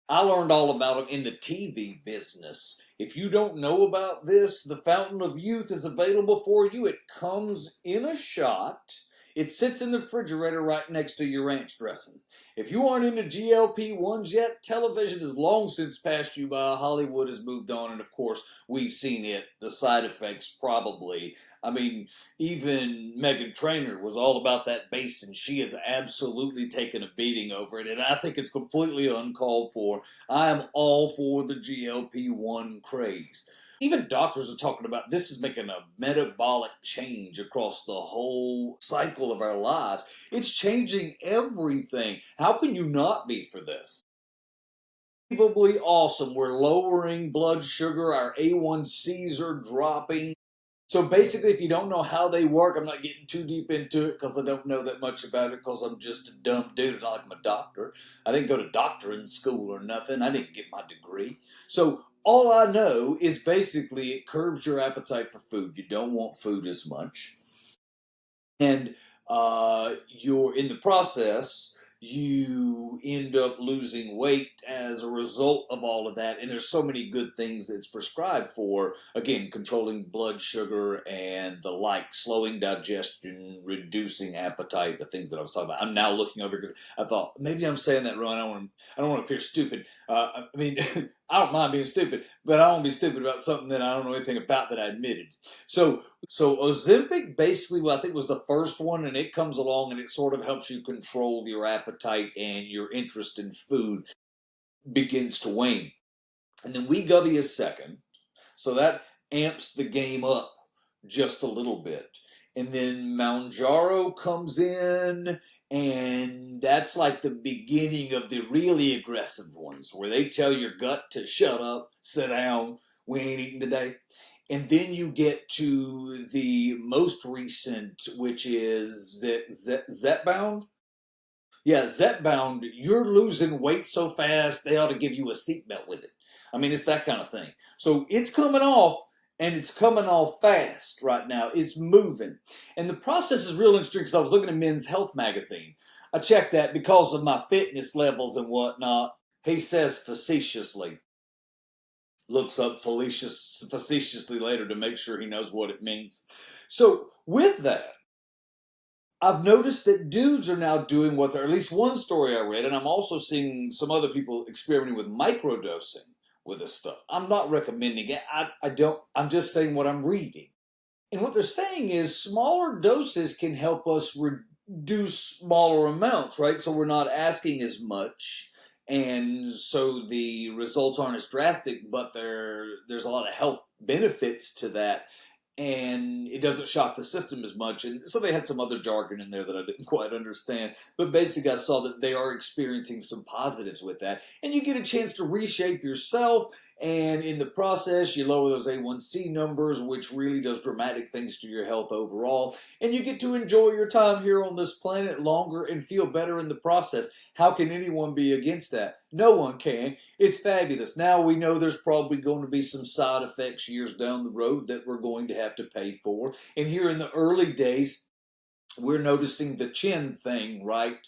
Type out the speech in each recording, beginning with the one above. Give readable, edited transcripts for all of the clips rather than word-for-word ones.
I learned all about them in the TV business. If you don't know about this, the Fountain of Youth is available for you. It comes in a shot. It sits in the refrigerator right next to your ranch dressing. If you aren't into GLP-1s yet, television has long since passed you by. Hollywood has moved on, and of course, we've seen it. The side effects probably. I mean, even Megan Trainor was all about that bass, and she has absolutely taken a beating over it, and I think it's completely uncalled for. I am all for the GLP-1 craze. Even doctors are talking about this is making a metabolic change across the whole cycle of our lives. It's changing everything. How can you not be for this? Unbelievably awesome. We're lowering blood sugar, our A1Cs are dropping. So basically, if you don't know how they work, I'm not getting too deep into it because I don't know that much about it because I'm just a dumb dude, not like I'm a doctor. I didn't go to doctoring school or nothing. I didn't get my degree. So all I know is basically it curbs your appetite for food. You don't want food as much. And you're in the process, you end up losing weight as a result of all of that. And there's so many good things that it's prescribed for. Again, controlling blood sugar and the like, slowing digestion, reducing appetite, the things that I was talking about. I'm now looking over because I thought maybe I'm saying that wrong. I don't want to appear stupid. I mean, I don't mind being stupid, but I don't want to be stupid about something that I don't know anything about that I admitted. So Ozempic basically, well, I think was the first one, and it comes along and it sort of helps you control your appetite and your interest in food begins to wane. And then Wegovy is second, so that amps the game up just a little bit. And then Mounjaro comes in, and that's like the beginning of the really aggressive ones, where they tell your gut to shut up, sit down, we ain't eating today. And then you get to the most recent, which is Zepbound. Yeah, Zepbound, you're losing weight so fast, they ought to give you a seatbelt with it. I mean, it's that kind of thing. So it's coming off, and it's coming off fast right now. It's moving. And the process is real interesting because I was looking at Men's Health magazine. I checked that because of my fitness levels and whatnot. He says facetiously, looks up facetiously later to make sure he knows what it means. So with that, I've noticed that dudes are now doing what they're, at least one story I read, and I'm also seeing some other people experimenting with microdosing with this stuff. I'm not recommending it. I don't, I'm just saying what I'm reading. And what they're saying is smaller doses can help us reduce smaller amounts, right? So we're not asking as much. And so the results aren't as drastic, but there's a lot of health benefits to that, and it doesn't shock the system as much. And so they had some other jargon in there that I didn't quite understand. But basically, I saw that they are experiencing some positives with that. And you get a chance to reshape yourself. And in the process, you lower those A1C numbers, which really does dramatic things to your health overall. And you get to enjoy your time here on this planet longer and feel better in the process. How can anyone be against that? No one can. It's fabulous. Now we know there's probably going to be some side effects years down the road that we're going to have to pay for. And here in the early days, we're noticing the chin thing, right?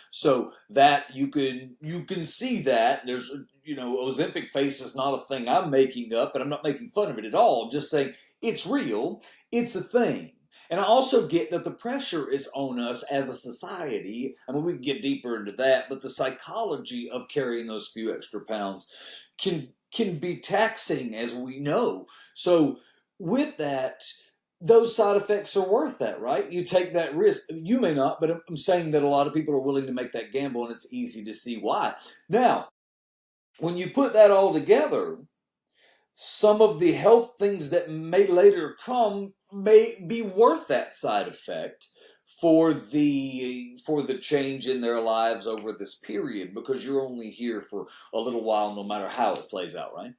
So that you can see that there's, Ozempic face is not a thing I'm making up, and I'm not making fun of it at all. I'm just saying it's real. It's a thing. And I also get that the pressure is on us as a society. I mean, we can get deeper into that, but the psychology of carrying those few extra pounds can be taxing, as we know. So with that, those side effects are worth that, right? You take that risk. You may not, but I'm saying that a lot of people are willing to make that gamble, and it's easy to see why. Now, when you put that all together, some of the health things that may later come may be worth that side effect for the change in their lives over this period, because you're only here for a little while no matter how it plays out, right?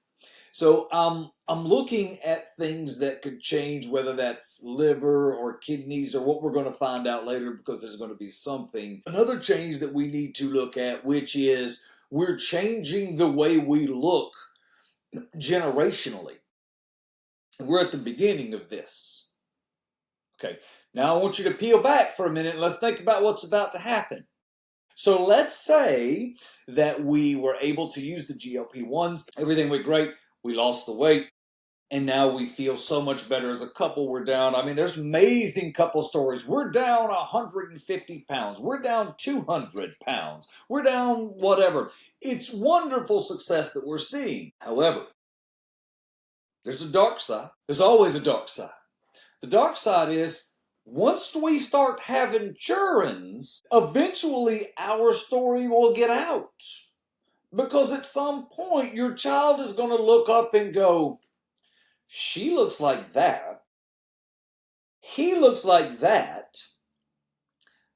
So I'm looking at things that could change, whether that's liver or kidneys or what we're going to find out later, because there's going to be something. Another change that we need to look at, which is we're changing the way we look generationally. We're at the beginning of this. Okay, now I want you to peel back for a minute and let's think about what's about to happen. So let's say that we were able to use the GLP-1s, everything went great, we lost the weight, and now we feel so much better as a couple. We're down, I mean, there's amazing couple stories. We're down 150 pounds. We're down 200 pounds. We're down whatever. It's wonderful success that we're seeing. However, there's a dark side. There's always a dark side. The dark side is once we start having children, eventually our story will get out. Because at some point, your child is going to look up and go, she looks like that. He looks like that.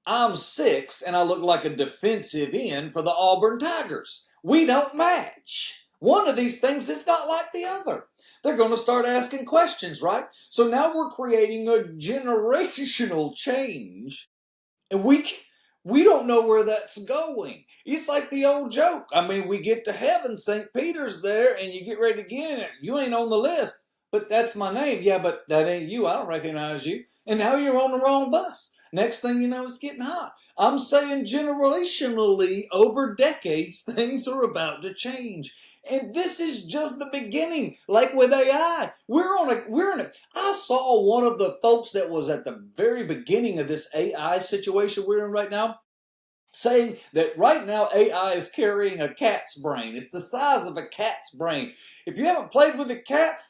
I'm 6 and I look like a defensive end for the Auburn Tigers. We don't match. One of these things is not like the other. They're going to start asking questions, right? So now we're creating a generational change, and we don't know where that's going. It's like the old joke. I mean, we get to heaven, St. Peter's there, and you get ready to get in it. You ain't on the list, but that's my name. Yeah, but that ain't you. I don't recognize you. And now you're on the wrong bus. Next thing you know, it's getting hot. I'm saying generationally, over decades, things are about to change. And this is just the beginning. Like with AI, I saw one of the folks that was at the very beginning of this AI situation we're in right now, saying that right now AI is carrying a cat's brain. It's the size of a cat's brain. If you haven't played with a cat,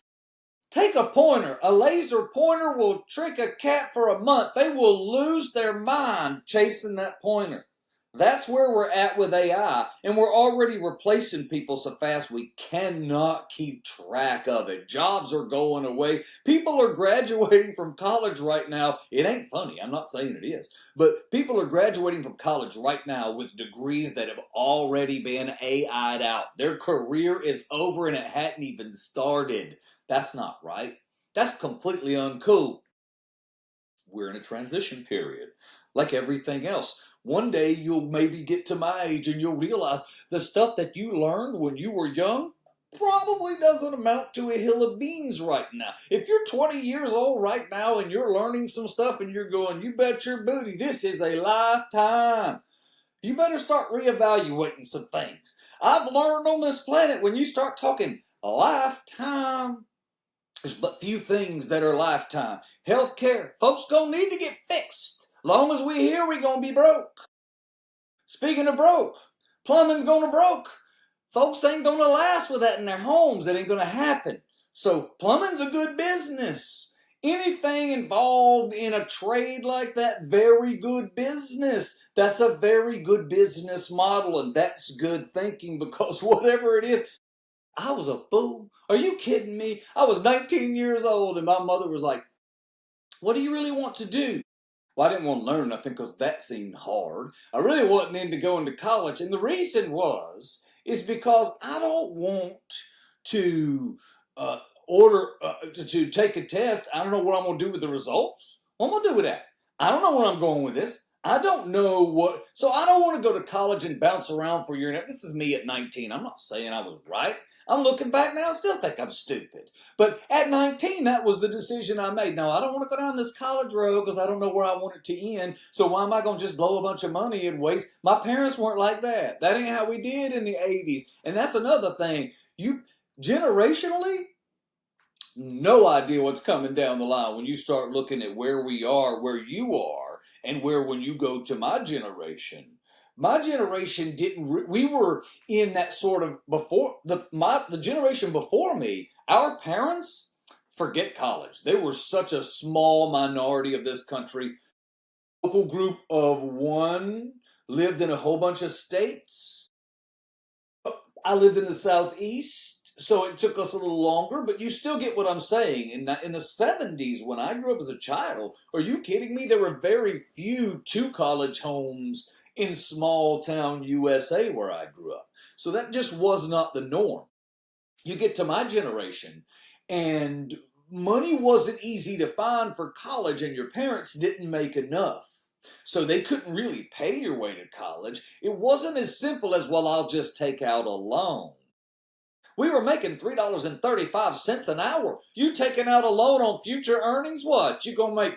take a pointer. A laser pointer will trick a cat for a month. They will lose their mind chasing that pointer. That's where we're at with AI, and we're already replacing people so fast we cannot keep track of it. Jobs are going away. People are graduating from college right now. It ain't funny. I'm not saying it is. But people are graduating from college right now with degrees that have already been AI'd out. Their career is over and it hadn't even started. That's not right. That's completely uncool. We're in a transition period, like everything else. One day you'll maybe get to my age and you'll realize the stuff that you learned when you were young probably doesn't amount to a hill of beans right now. If you're 20 years old right now and you're learning some stuff and you're going, you bet your booty, this is a lifetime. You better start reevaluating some things. I've learned on this planet when you start talking a lifetime, there's but few things that are lifetime. Healthcare, folks gonna need to get fixed. Long as we here, we gonna be broke. Speaking of broke, plumbing's gonna broke. Folks ain't gonna last with that in their homes. It ain't gonna happen. So plumbing's a good business. Anything involved in a trade like that, very good business. That's a very good business model, and that's good thinking, because whatever it is, I was a fool. Are you kidding me? I was 19 years old and my mother was like, what do you really want to do? Well, I didn't want to learn nothing because that seemed hard. I really wasn't into going to college. And the reason is because I don't want to to take a test. I don't know what I'm going to do with the results. What am I going to do with that? I don't know where I'm going with this. I don't know what. So I don't want to go to college and bounce around for a year. Now, this is me at 19. I'm not saying I was right. I'm looking back now, I still think I'm stupid. But at 19, that was the decision I made. Now, I don't want to go down this college road because I don't know where I want it to end. So why am I going to just blow a bunch of money and waste? My parents weren't like that. That ain't how we did in the 80s. And that's another thing. You generationally, no idea what's coming down the line when you start looking at where we are, where you are, and where when you go to my generation. My generation didn't. We were in that sort of before the generation before me. Our parents, forget college. They were such a small minority of this country. Local group of one lived in a whole bunch of states. I lived in the Southeast, so it took us a little longer, but you still get what I'm saying. In the 70s, when I grew up as a child, are you kidding me? There were very few two-college homes in small town USA where I grew up. So that just was not the norm. You get to my generation, and money wasn't easy to find for college, and your parents didn't make enough. So they couldn't really pay your way to college. It wasn't as simple as, well, I'll just take out a loan. We were making $3.35 an hour. You taking out a loan on future earnings? What? You gonna make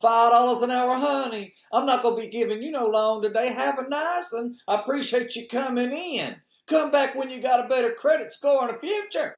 $5 an hour, honey. I'm not going to be giving you no loan today. Have a nice one. I appreciate you coming in. Come back when you got a better credit score in the future.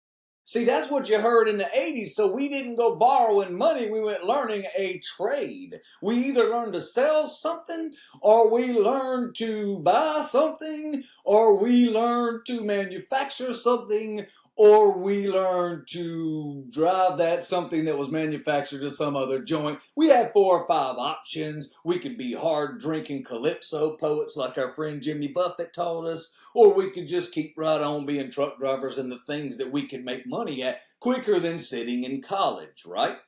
See, that's what you heard in the 80s, so we didn't go borrowing money, we went learning a trade. We either learned to sell something, or we learned to buy something, or we learned to manufacture something, or we learned to drive that something that was manufactured to some other joint. We had 4 or 5 options. We could be hard-drinking calypso poets like our friend Jimmy Buffett taught us, or we could just keep right on being truck drivers and the things that we can make money at quicker than sitting in college, right?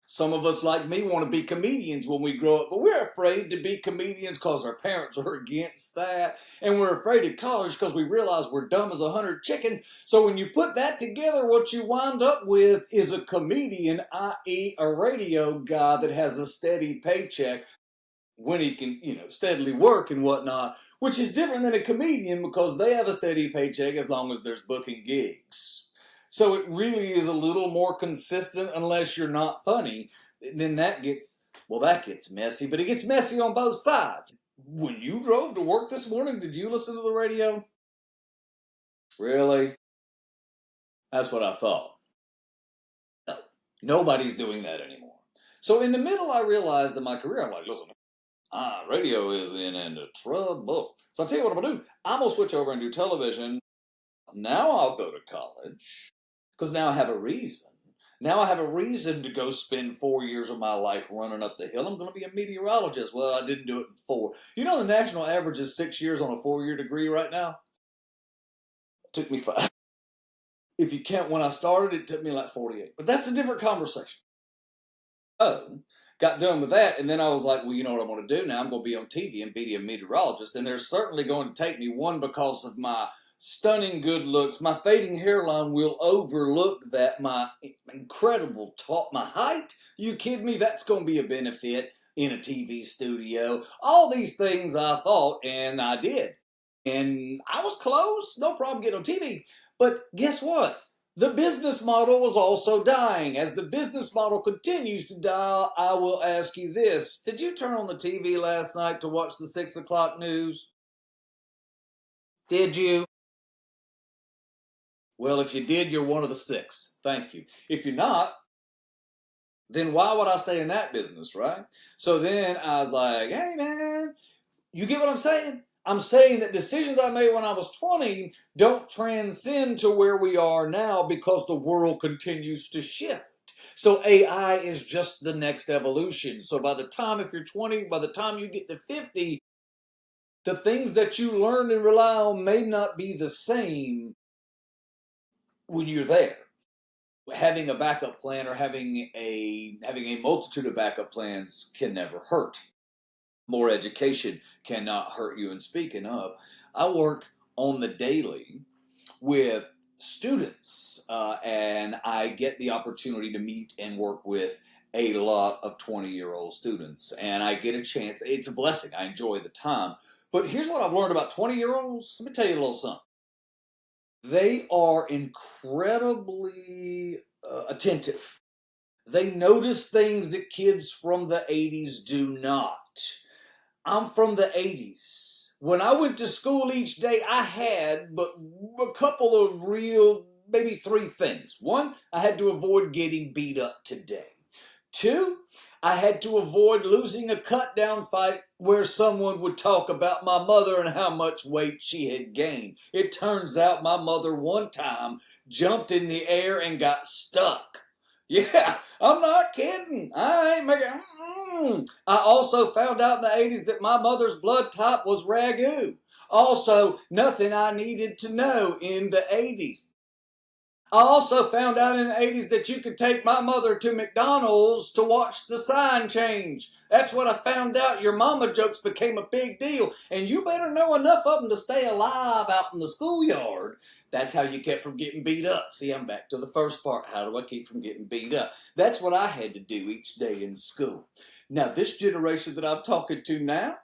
Some of us, like me, want to be comedians when we grow up, but we're afraid to be comedians because our parents are against that, and we're afraid of college because we realize we're dumb as 100 chickens. So when you put that together, what you wind up with is a comedian, i.e. a radio guy that has a steady paycheck when he can, steadily work and whatnot, which is different than a comedian because they have a steady paycheck as long as there's booking gigs. So it really is a little more consistent unless you're not funny. Then that gets messy, but it gets messy on both sides. When you drove to work this morning, did you listen to the radio? Really? That's what I thought. No, nobody's doing that anymore. So in the middle, I realized in my career, I'm like, listen, radio is in trouble. So I'll tell you what I'm going to do. I'm going to switch over and do television. Now I'll go to college. Because now I have a reason. Now I have a reason to go spend 4 years of my life running up the hill. I'm going to be a meteorologist. Well, I didn't do it in 4. You know the national average is 6 years on a 4-year degree right now? It took me 5. If you count when I started, it took me like 48. But that's a different conversation. Oh, got done with that, and then I was like, well, you know what I'm going to do now? I'm going to be on TV and be a meteorologist. And they're certainly going to take me, one, because of my stunning good looks. My fading hairline will overlook that. My incredible top, my height. You kidding me? That's going to be a benefit in a TV studio. All these things I thought, and I did. And I was close. No problem getting on TV. But guess what? The business model was also dying. As the business model continues to die, I will ask you this. Did you turn on the TV last night to watch the 6 o'clock news? Did you? Well, if you did, you're one of the 6. Thank you. If you're not, then why would I stay in that business, right? So then I was like, hey, man, you get what I'm saying? I'm saying that decisions I made when I was 20 don't transcend to where we are now because the world continues to shift. So AI is just the next evolution. So by the time, if you're 20, by the time you get to 50, the things that you learn and rely on may not be the same when you're there. Having a backup plan or having a multitude of backup plans can never hurt. More education cannot hurt you. And speaking of, I work on the daily with students, and I get the opportunity to meet and work with a lot of 20-year-old students, and I get a chance. It's a blessing. I enjoy the time. But here's what I've learned about 20-year-olds. Let me tell you a little something. They are incredibly attentive. They notice things that kids from the 80s do not. I'm from the 80s. When I went to school each day, I had but a couple of maybe 3 things. 1, I had to avoid getting beat up today. 2, I had to avoid losing a cut-down fight where someone would talk about my mother and how much weight she had gained. It turns out my mother one time jumped in the air and got stuck. Yeah, I'm not kidding. I ain't making... I also found out in the 80s that my mother's blood type was Ragu. Also, nothing I needed to know in the 80s. I also found out in the 80s that you could take my mother to McDonald's to watch the sign change. That's what I found out. Your mama jokes became a big deal. And you better know enough of them to stay alive out in the schoolyard. That's how you kept from getting beat up. See, I'm back to the first part. How do I keep from getting beat up? That's what I had to do each day in school. Now, this generation that I'm talking to now,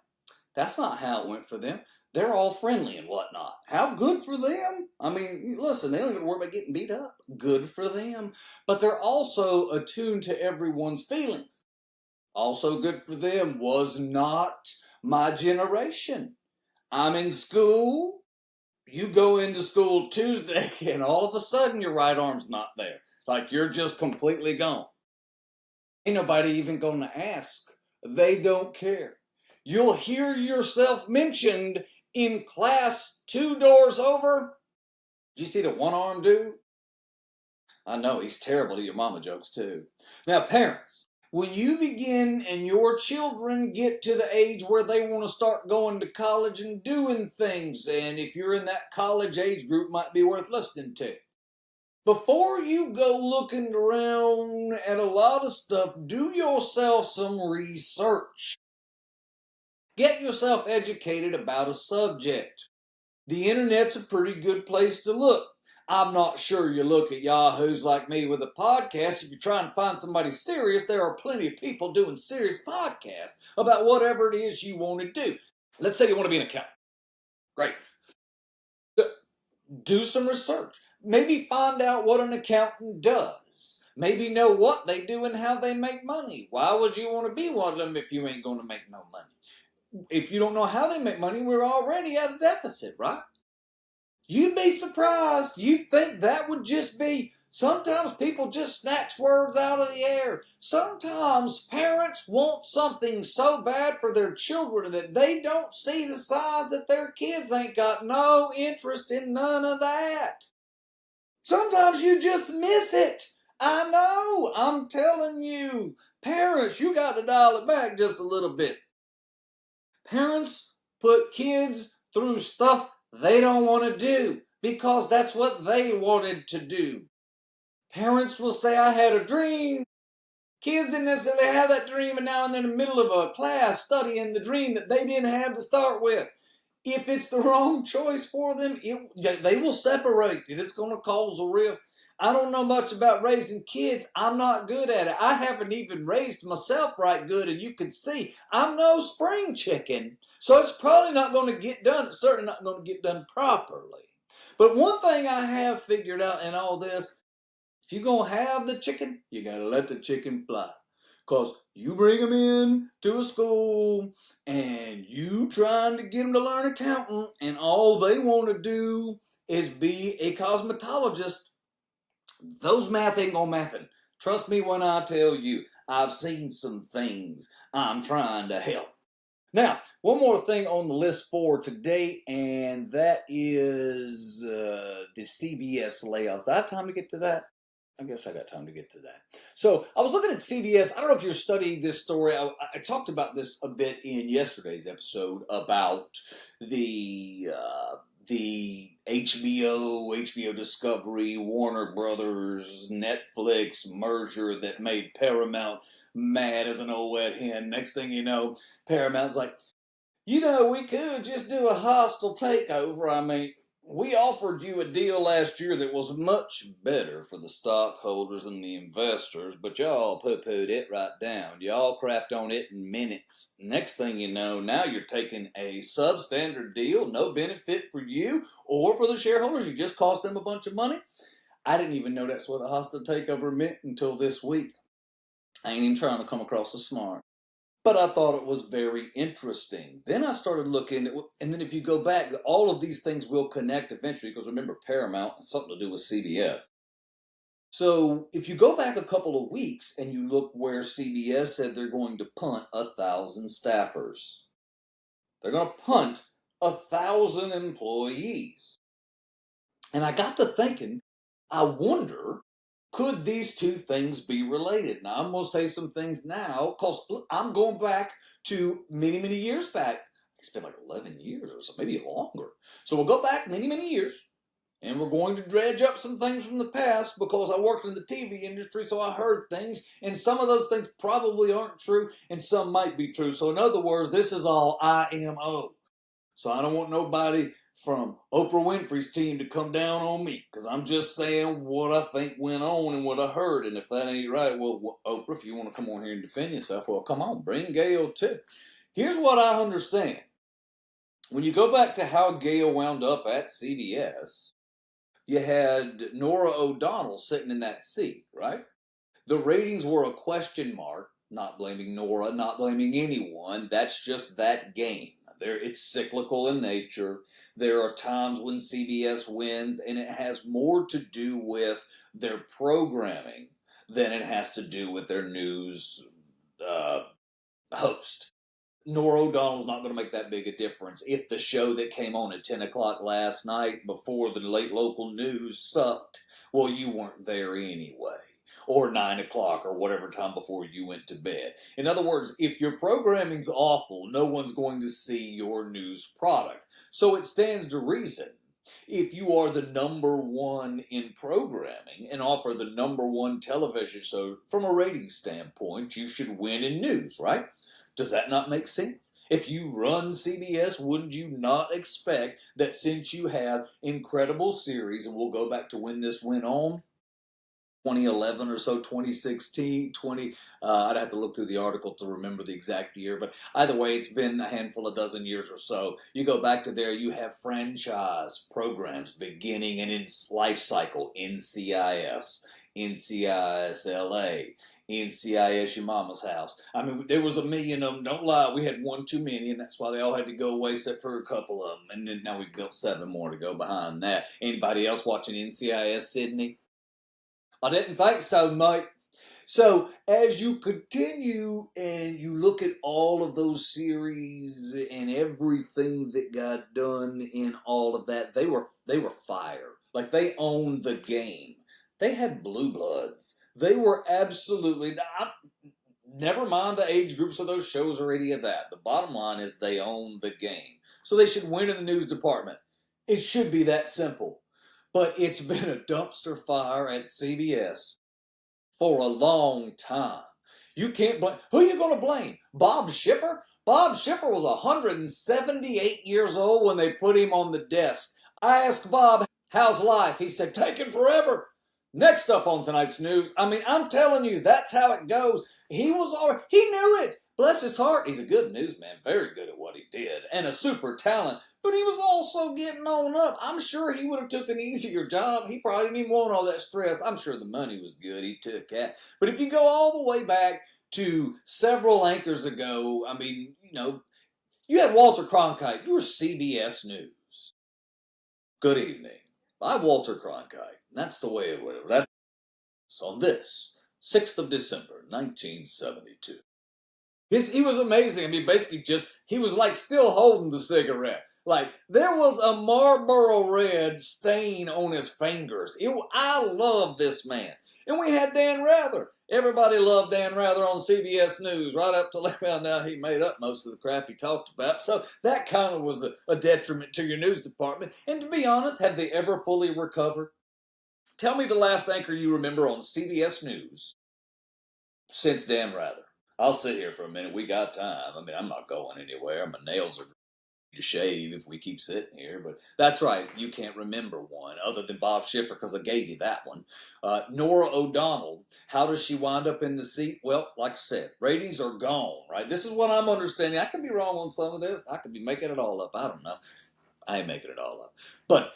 that's not how it went for them. They're all friendly and whatnot. How good for them? I mean, listen, they don't even worry about getting beat up. Good for them. But they're also attuned to everyone's feelings. Also good for them, was not my generation. I'm in school. You go into school Tuesday and all of a sudden your right arm's not there. Like you're just completely gone. Ain't nobody even gonna ask. They don't care. You'll hear yourself mentioned in class 2 doors over. Did you see the one arm dude? I know, he's terrible to your mama jokes too. Now, parents, when you begin and your children get to the age where they want to start going to college and doing things, and if you're in that college age group, might be worth listening to. Before you go looking around at a lot of stuff, do yourself some research. Get yourself educated about a subject. The internet's a pretty good place to look. I'm not sure you look at yahoos like me with a podcast. If you're trying to find somebody serious, there are plenty of people doing serious podcasts about whatever it is you want to do. Let's say you want to be an accountant. Great. So, do some research. Maybe find out what an accountant does. Maybe know what they do and how they make money. Why would you want to be one of them if you ain't going to make no money? If you don't know how they make money, we're already at a deficit, right? You'd be surprised. You'd think that would just be, sometimes people just snatch words out of the air. Sometimes parents want something so bad for their children that they don't see the signs that their kids ain't got no interest in none of that. Sometimes you just miss it. I know. I'm telling you. Parents, you got to dial it back just a little bit. Parents put kids through stuff they don't want to do because that's what they wanted to do. Parents will say, I had a dream. Kids didn't necessarily have that dream, and now they're in the middle of a class studying the dream that they didn't have to start with. If it's the wrong choice for them, they will separate, and it's going to cause a rift. I don't know much about raising kids. I'm not good at it. I haven't even raised myself right good, and you can see I'm no spring chicken. So it's probably not going to get done. It's certainly not going to get done properly. But one thing I have figured out in all this, if you're going to have the chicken, you got to let the chicken fly. Because you bring them in to a school and you trying to get them to learn accounting and all they want to do is be a cosmetologist, those math ain't gonna mathin'. Trust me when I tell you, I've seen some things. I'm trying to help. Now, one more thing on the list for today, and that is the CBS layoffs. Do I have time to get to that? I guess I got time to get to that. So I was looking at CBS. I don't know if you're studying this story. I talked about this a bit in yesterday's episode about the HBO Discovery, Warner Brothers, Netflix merger that made Paramount mad as an old wet hen. Next thing you know, Paramount's like, we could just do a hostile takeover. I mean, we offered you a deal last year that was much better for the stockholders and the investors, but y'all poo-pooed it right down. Y'all crapped on it in minutes. Next thing you know, now you're taking a substandard deal, no benefit for you or for the shareholders. You just cost them a bunch of money. I didn't even know that's what a hostile takeover meant until this week. I ain't even trying to come across as smart. But I thought it was very interesting. Then I started looking at, and then if you go back, all of these things will connect eventually, because remember, Paramount has something to do with CBS. So if you go back a couple of weeks and you look where CBS said they're going to punt 1,000 staffers. They're going to punt 1,000 employees. And I got to thinking, I wonder, could these two things be related? Now, I'm going to say some things now, because I'm going back to many, many years back. It's been like 11 years or so, maybe longer. So we'll go back many, many years, and we're going to dredge up some things from the past, because I worked in the TV industry, so I heard things, and some of those things probably aren't true, and some might be true. So in other words, this is all IMO. So I don't want nobody from Oprah Winfrey's team to come down on me, because I'm just saying what I think went on and what I heard. And if that ain't right, well, Oprah, if you want to come on here and defend yourself, well, come on, bring Gail too. Here's what I understand. When you go back to how Gail wound up at CBS, you had Norah O'Donnell sitting in that seat, right? The ratings were a question mark. Not blaming Nora, not blaming anyone. That's just that game. It's cyclical in nature. There are times when CBS wins, and it has more to do with their programming than it has to do with their news host. Nora O'Donnell's not going to make that big a difference. If the show that came on at 10 o'clock last night before the late local news sucked, well, you weren't there anyway. Or 9 o'clock or whatever time before you went to bed. In other words, if your programming's awful, no one's going to see your news product. So it stands to reason, if you are the number one in programming and offer the number one television show from a ratings standpoint, you should win in news, right? Does that not make sense? If you run CBS, wouldn't you not expect that since you have incredible series, and we'll go back to when this went on, 2011 or so, 2016, I'd have to look through the article to remember the exact year, but either way, it's been a handful of dozen years or so. You go back to there, you have franchise programs beginning and in life cycle, NCIS, NCIS LA, NCIS Your Mama's House. I mean, there was a million of them. Don't lie, we had one too many, and that's why they all had to go away except for a couple of them. And then now we've built 7 more to go behind that. Anybody else watching NCIS Sydney? I didn't think so, mate. So as you continue and you look at all of those series and everything that got done in all of that, they were fire. Like, they owned the game. They had blue bloods. They were absolutely, never mind the age groups of those shows or any of that. The bottom line is they own the game. So they should win in the news department. It should be that simple. But it's been a dumpster fire at CBS for a long time. You can't blame. Who are you going to blame? Bob Schiffer? Bob Schiffer was 178 years old when they put him on the desk. I asked Bob, how's life? He said, taking forever. Next up on tonight's news. I mean, I'm telling you, that's how it goes. He knew it. Bless his heart. He's a good newsman, very good at what he did, and a super talent. But he was also getting on up. I'm sure he would have took an easier job. He probably didn't even want all that stress. I'm sure the money was good. He took that. But if you go all the way back to several anchors ago, I mean, you had Walter Cronkite. You were CBS News. Good evening. I'm Walter Cronkite. And that's the way it was. That's on this 6th of December, 1972. He was amazing. I mean, basically he was like still holding the cigarette. Like, there was a Marlboro Red stain on his fingers. I love this man. And we had Dan Rather. Everybody loved Dan Rather on CBS News, right up till they found out he made up most of the crap he talked about. So that kind of was a detriment to your news department. And to be honest, have they ever fully recovered? Tell me the last anchor you remember on CBS News since Dan Rather. I'll sit here for a minute. We got time. I mean, I'm not going anywhere. My nails are to shave if we keep sitting here, but that's right. You can't remember one other than Bob Schiffer because I gave you that one. Nora O'Donnell, how does she wind up in the seat? Well, like I said, ratings are gone, right? This is what I'm understanding. I could be wrong on some of this. I could be making it all up. I don't know. I ain't making it all up. But,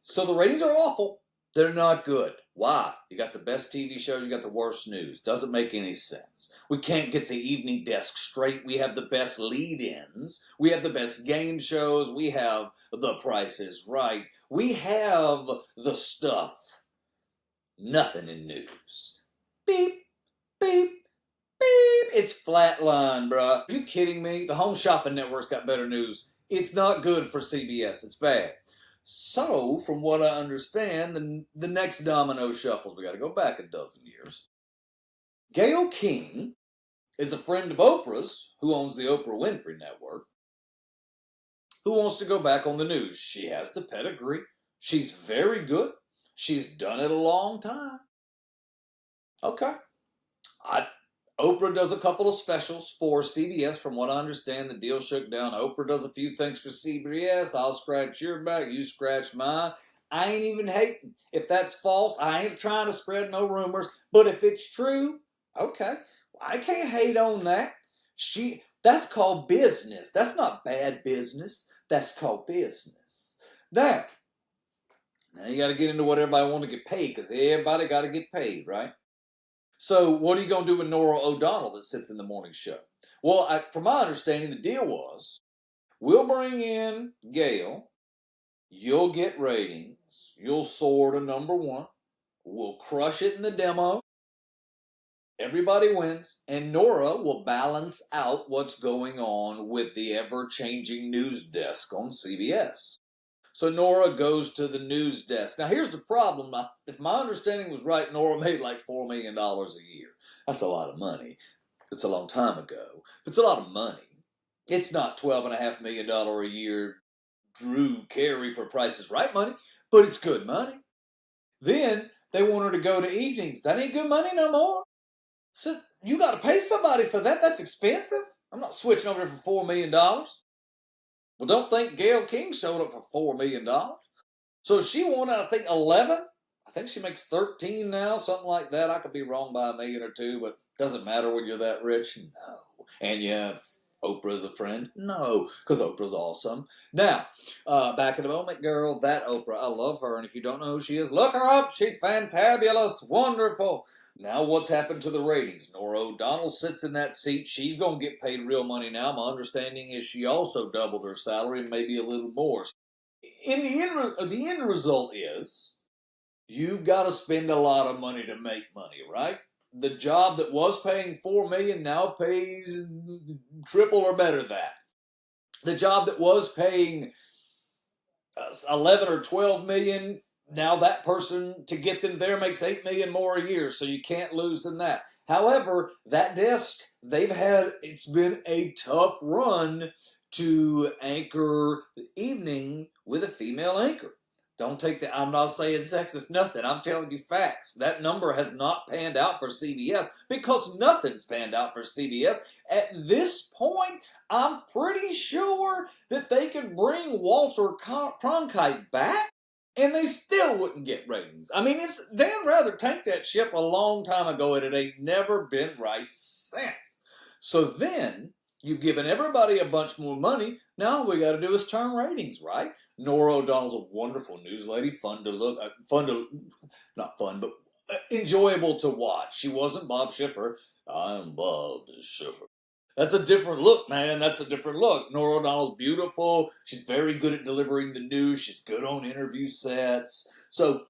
so the ratings are awful. They're not good. Why? You got the best TV shows, you got the worst news. Doesn't make any sense. We can't get the evening desk straight. We have the best lead-ins. We have the best game shows. We have The Price is Right. We have the stuff. Nothing in news. Beep, beep, beep. It's flatline, bruh. Are you kidding me? The Home Shopping Network's got better news. It's not good for CBS. It's bad. So, from what I understand, the next domino shuffles. We got to go back a dozen years. Gayle King is a friend of Oprah's, who owns the Oprah Winfrey Network, who wants to go back on the news. She has the pedigree. She's very good. She's done it a long time. Okay. Oprah does a couple of specials for CBS. From what I understand, the deal shook down. Oprah does a few things for CBS. I'll scratch your back, you scratch mine. I ain't even hating. If that's false, I ain't trying to spread no rumors. But if it's true, okay. I can't hate on that. That's called business. That's not bad business. That's called business. Now you got to get into what everybody want to get paid, because everybody got to get paid, right? So what are you going to do with Nora O'Donnell that sits in the morning show? Well, from my understanding, the deal was we'll bring in Gail. You'll get ratings. You'll soar to number one. We'll crush it in the demo. Everybody wins, and Nora will balance out what's going on with the ever-changing news desk on CBS. So Nora goes to the news desk. Now, here's the problem. If my understanding was right, Nora made like $4 million a year. That's a lot of money. It's a long time ago. But it's a lot of money. It's not $12.5 million a year Drew Carey for Price is Right money, but it's good money. Then they want her to go to evenings. That ain't good money no more. So you got to pay somebody for that. That's expensive. I'm not switching over there for $4 million. Well, don't think Gayle King showed up for $4 million. So she wanted, I think, 11. I think she makes 13 now, something like that. I could be wrong by $1 million or $2 million, but doesn't matter when you're that rich. No. And you have Oprah as a friend? No, because Oprah's awesome. Now, back in a moment, girl, that Oprah, I love her. And if you don't know who she is, look her up. She's fantabulous, wonderful. Now, what's happened to the ratings? Nora O'Donnell sits in that seat. She's going to get paid real money now. My understanding is she also doubled her salary and maybe a little more. In the end result is you've got to spend a lot of money to make money, right? The job that was paying $4 million now pays triple or better that. The job that was paying 11 or 12 million, now that person, to get them there, makes $8 million more a year, so you can't lose in that. However, that desk, it's been a tough run to anchor the evening with a female anchor. Don't take that. I'm not saying sexist, nothing. I'm telling you facts. That number has not panned out for CBS because nothing's panned out for CBS. At this point, I'm pretty sure that they could bring Walter Cronkite back and they still wouldn't get ratings. I mean, they'd rather tank that ship a long time ago and it ain't never been right since. So then, you've given everybody a bunch more money. Now all we got to do is turn ratings, right? Nora O'Donnell's a wonderful news lady, not fun, but enjoyable to watch. She wasn't Bob Schiffer. I'm Bob Schiffer. That's a different look, man. That's a different look. Nora O'Donnell's beautiful. She's very good at delivering the news. She's good on interview sets. So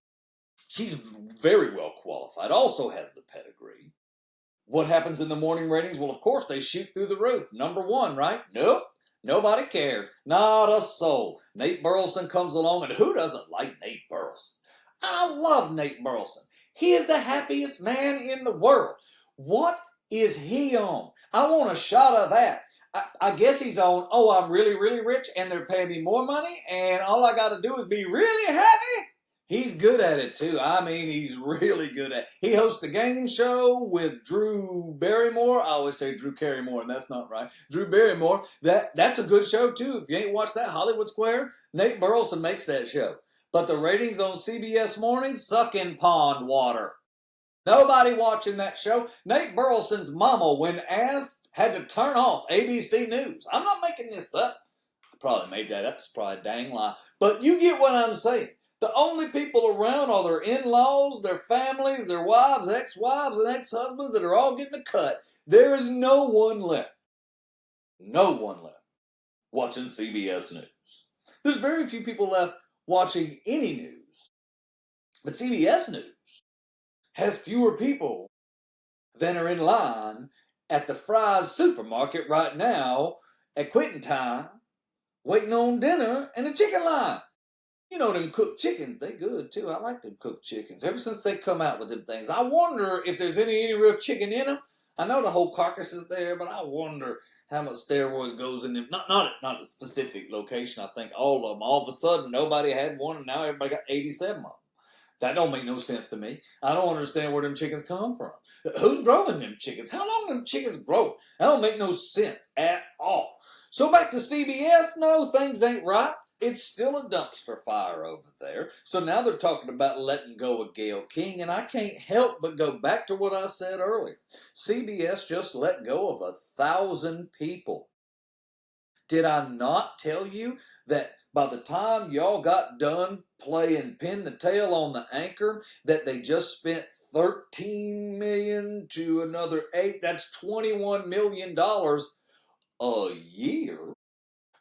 she's very well qualified. Also has the pedigree. What happens in the morning ratings? Well, of course, they shoot through the roof. Number one, right? Nope. Nobody cared. Not a soul. Nate Burleson comes along, and who doesn't like Nate Burleson? I love Nate Burleson. He is the happiest man in the world. What is he on? I want a shot of that. I guess he's on, I'm really, really rich, and they're paying me more money, and all I got to do is be really happy. He's good at it, too. I mean, he's really good at it. He hosts a game show with Drew Barrymore. I always say Drew Carrymore, and that's not right. Drew Barrymore. That's a good show, too. If you ain't watched that, Hollywood Square, Nate Burleson makes that show. But the ratings on CBS Mornings suck in pond water. Nobody watching that show. Nate Burleson's mama, when asked, had to turn off ABC News. I'm not making this up. I probably made that up. It's probably a dang lie. But you get what I'm saying. The only people around are their in-laws, their families, their wives, ex-wives, and ex-husbands that are all getting a cut. There is no one left watching CBS News. There's very few people left watching any news. But CBS News has fewer people than are in line at the Fry's supermarket right now at quitting time, waiting on dinner and a chicken line. You know, them cooked chickens, they good too. I like them cooked chickens. Ever since they come out with them things. I wonder if there's any real chicken in them. I know the whole carcass is there, but I wonder how much steroids goes in them. Not a specific location. I think all of them. All of a sudden, nobody had one, and now everybody got 87 of them. That don't make no sense to me. I don't understand where them chickens come from. Who's growing them chickens? How long them chickens grow? That don't make no sense at all. So back to CBS, no, things ain't right. It's still a dumpster fire over there. So now they're talking about letting go of Gayle King, and I can't help but go back to what I said earlier. CBS just let go of 1,000 people. Did I not tell you that by the time y'all got done playing pin the tail on the anchor, that they just spent $13 million to another 8? That's $21 million a year.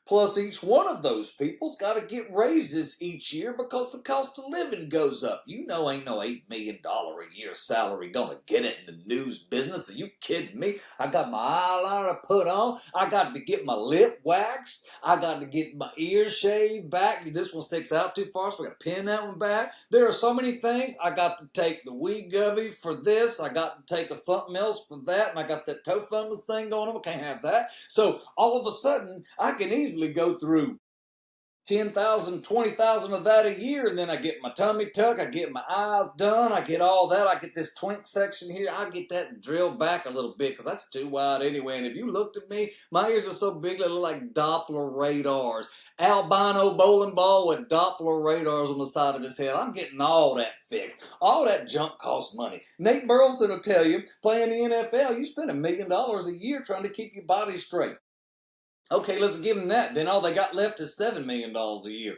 Plus, each one of those people's got to get raises each year because the cost of living goes up. You know, ain't no $8 million a year salary gonna get it in the news business. Are you kidding me? I got my eyeliner put on. I got to get my lip waxed. I got to get my ears shaved back. This one sticks out too far, so I got to pin that one back. There are so many things. I got to take the Wegovy for this. I got to take a something else for that. And I got that toe fungus thing going on. I can't have that. So all of a sudden, I can easily go through 10,000, 20,000 of that a year, and then I get my tummy tuck, I get my eyes done, I get all that, I get this twink section here, I get that drilled back a little bit because that's too wide anyway. And if you looked at me, my ears are so big they look like Doppler radars. Albino bowling ball with Doppler radars on the side of his head. I'm getting all that fixed. All that junk costs money. Nate Burleson will tell you, playing the NFL, you spend $1 million a year trying to keep your body straight. Okay, let's give them that. Then all they got left is $7 million a year.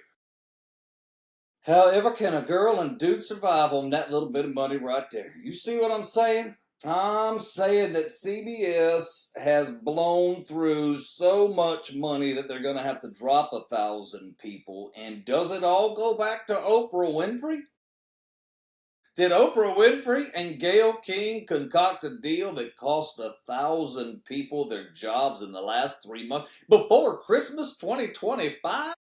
However can a girl and dude survive on that little bit of money right there? You see what I'm saying? I'm saying that CBS has blown through so much money that they're going to have to drop 1,000 people. And does it all go back to Oprah Winfrey? Did Oprah Winfrey and Gayle King concoct a deal that cost 1,000 people their jobs in the last 3 months before Christmas 2025?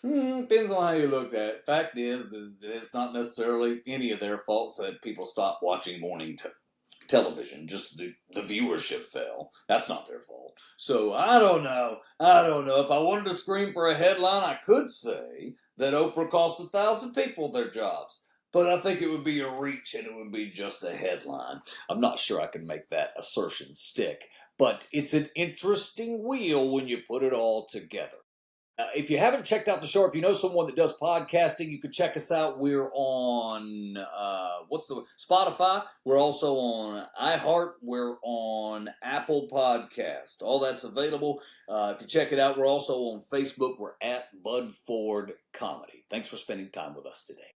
Depends on how you look at it. Fact is it's not necessarily any of their faults that people stopped watching morning television. Just the viewership fell. That's not their fault. So I don't know. If I wanted to scream for a headline, I could say that Oprah cost 1,000 people their jobs. But I think it would be a reach and it would be just a headline. I'm not sure I can make that assertion stick. But it's an interesting wheel when you put it all together. If you haven't checked out the show, if you know someone that does podcasting, you can check us out. We're on Spotify. We're also on iHeart. We're on Apple Podcast. All that's available. If you check it out, we're also on Facebook. We're at Bud Ford Comedy. Thanks for spending time with us today.